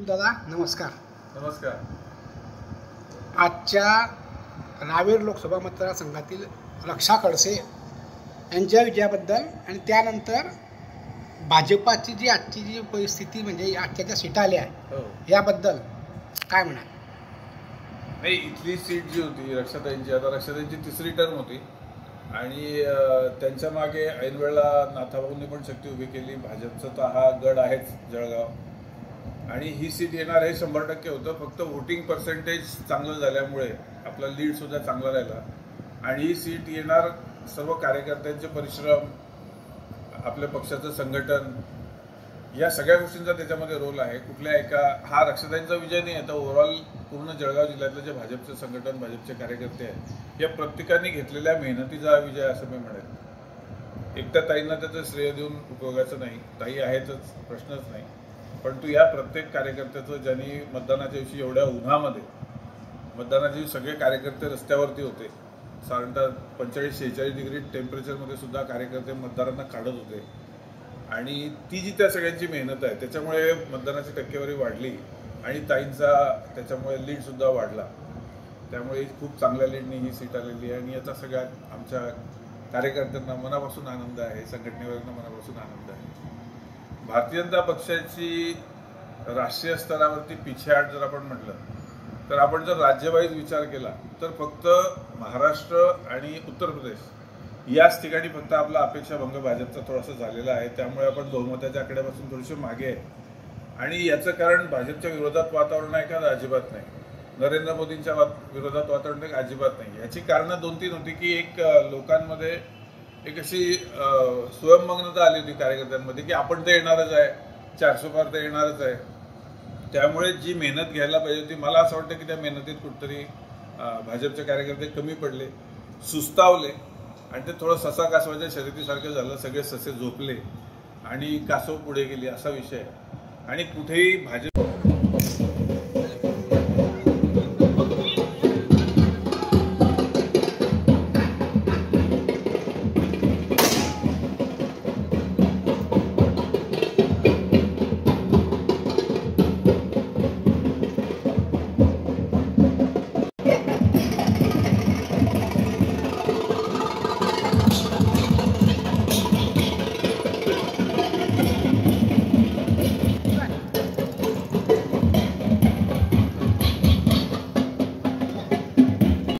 विपुल दादा नमस्कार. नमस्कार. आजच्या रावेर लोकसभा मतदारसंघातील रक्षा खडसे यांच्या विजयाबद्दल आणि त्यानंतर भाजपाची जी आजची जी परिस्थिती म्हणजे आजच्या ज्या सीटा आल्या याबद्दल काय म्हणाल? नाही, इथली सीट जी होती रक्षाताईंची, आता रक्षाताईंची तिसरी टर्म होती आणि त्यांच्या मागे ऐनवेळेला नाथाभाऊंनी पण शक्ती उभी केली. भाजपचा तर हा गड आहेच जळगाव, आणि ही सीट येणार हे 100% होतं. फक्त वोटिंग पर्सेंटेज चांगलं झाल्यामुळे आपला लीड सुद्धा चांगला राहिला आणि ही सीट येणार सर्व कार्यकर्त्यांचे परिश्रम, आपल्या पक्षाचं संघटन, या सगळ्या गोष्टींचा त्याच्यामध्ये रोल आहे. कुठल्या एका हा रक्षाताईंचा विजय नाही आहे, तर ओव्हरऑल पूर्ण जळगाव जिल्ह्यातलं जे भाजपचं संघटन, भाजपचे कार्यकर्ते आहेत, या प्रत्येकाने घेतलेल्या मेहनतीचा हा विजय असं मी म्हणेन. एकट्या ताईंना त्याचं श्रेय देऊन उपयोगाचं नाही, ताई आहेतच, प्रश्नच नाही, परंतु या प्रत्येक कार्यकर्त्याचं, ज्यांनी मतदानाच्या दिवशी एवढ्या उन्हामध्ये, मतदानाच्या दिवशी सगळे कार्यकर्ते रस्त्यावरती होते, साधारणतः 45-46 डिग्री टेम्परेचरमध्ये सुद्धा कार्यकर्ते मतदारांना काढत होते, आणि ती जी त्या सगळ्यांची मेहनत आहे त्याच्यामुळे मतदानाची टक्केवारी वाढली आणि ताईंचा त्याच्यामुळे लीडसुद्धा वाढला. त्यामुळे खूप चांगल्या लीडने ही सीट आलेली आहे आणि याचा सगळ्या आमच्या कार्यकर्त्यांना मनापासून आनंद आहे, संघटनेवरनं मनापासून आनंद आहे. भारतीय जनता पक्षाची राष्ट्रीय स्तरावरती पिछेहाट जर आपण म्हटलं, तर आपण जर राज्यवाईज विचार केला तर फक्त महाराष्ट्र आणि उत्तर प्रदेश याच ठिकाणी फक्त आपला अपेक्षाभंग भाजपचा थोडासा झालेला आहे. त्यामुळे आपण बहुमताच्या आकड्यापासून थोडेसे मागे आहे आणि याचं कारण भाजपच्या विरोधात वातावरण आहे का? अजिबात नाही. नरेंद्र मोदींच्या विरोधात वातावरण आहे का? अजिबात नाही. याची कारणं 2-3 होती की एक लोकांमध्ये एक अशी स्वयंमग्नता आली होती कार्यकर्त्यांमध्ये की आपण तर येणारच आहे, 400 पार तर येणारच आहे. त्यामुळे जी मेहनत घ्यायला पाहिजे होती, मला असं वाटतं की त्या मेहनतीत कुठेतरी भाजपचे कार्यकर्ते कमी पडले, सुस्तावले आणि ते थोडं ससा कासवाच्या शर्यतीसारखं झालं. सगळे ससे झोपले आणि कासव पुढे गेले असा विषय आहे. आणि कुठेही भाजप